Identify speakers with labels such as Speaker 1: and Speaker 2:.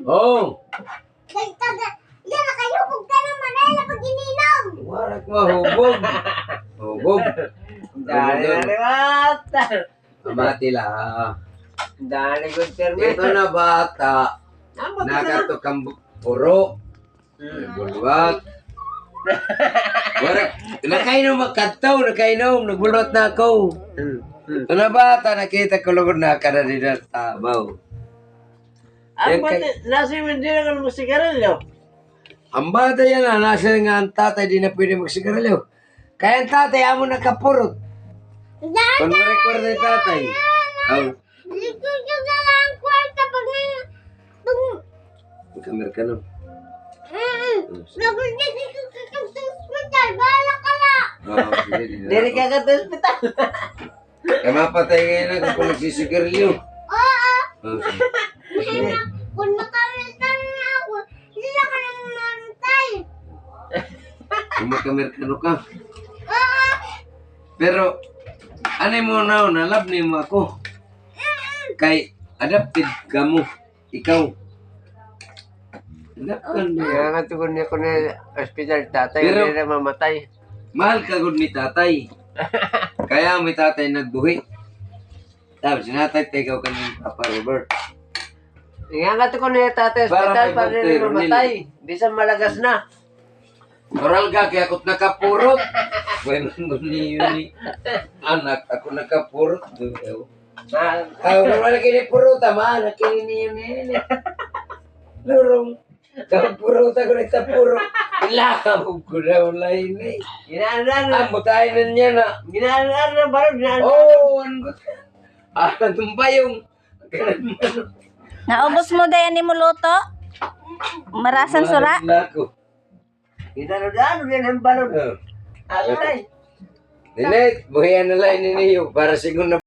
Speaker 1: Oh.
Speaker 2: Yan, nakayubog ka ng Manila pag ininom.
Speaker 1: Warak mahubog. Hubog.
Speaker 3: Dali na liwat.
Speaker 1: Amati la.
Speaker 3: Dali good terme.
Speaker 1: Ito na bata. Nakatukang puro. Bulwat. Warak. Nakainom magkataw. Nakainom. Nagbulwat na ako. Ito na bata. Nakita ko lugod na ka na din ang tabaw.
Speaker 3: Ang bata, nasa yung hindi na mo sigarilyo.
Speaker 1: Ang bata yan nasa nga ang tatay di na pwede magsigarilyo. Kaya ang tatay amo nakapurot. Kung ma-record na yung tatay. Oh.
Speaker 2: Likod ka na lang ang kwarta pag
Speaker 1: Kamera ka no.
Speaker 2: Nagulog ka sa hospital. Bahala ka na.
Speaker 3: Diri ka ka sa ospital.
Speaker 1: Kaya mapatay ngayon ako kung nagsisigarilyo.
Speaker 2: Oo.
Speaker 1: Okay.
Speaker 2: Kung makamita na ako, sila ka nang mantay.
Speaker 1: Kung makamerkano ka.
Speaker 2: Oo.
Speaker 1: Pero, ano mo na, nalab ni mo ako. Kay, adapted ka mo. Ikaw. Adapted mo.
Speaker 3: Kaya nga tukon niya ko na ospital tatay,
Speaker 1: Pero-
Speaker 3: hindi na mamatay.
Speaker 1: Mahal ka gud ni tatay. Kaya may tatay nagbuhi. Tapos sinatay ikaw ka ni Papa Robert.
Speaker 3: Kaya nga tukon niya tatay
Speaker 1: Para
Speaker 3: ospital,
Speaker 1: may
Speaker 3: para hindi
Speaker 1: doktor,
Speaker 3: mamatay. Bisan malagas na.
Speaker 1: Moral ka, kaya ako't nakapurot. Bueno, ni anak, ako nakapurot. Wala kinipurot, ama. Nakininiyo nini. Lurong. Kapurot ako nagtapurot. Ilakabog ko na wala ini.
Speaker 3: Ginaanan na.
Speaker 1: Tayo na niya na.
Speaker 3: Ginaanan na baro.
Speaker 1: Oh, ano ba? Tumbayong.
Speaker 4: Naubos mo dayan ni mo luto? Marasan sura?
Speaker 3: Ginaanan din ang baro.
Speaker 1: Oh.
Speaker 3: Atay.
Speaker 1: Dinet, buhayan na lang ini para siguro na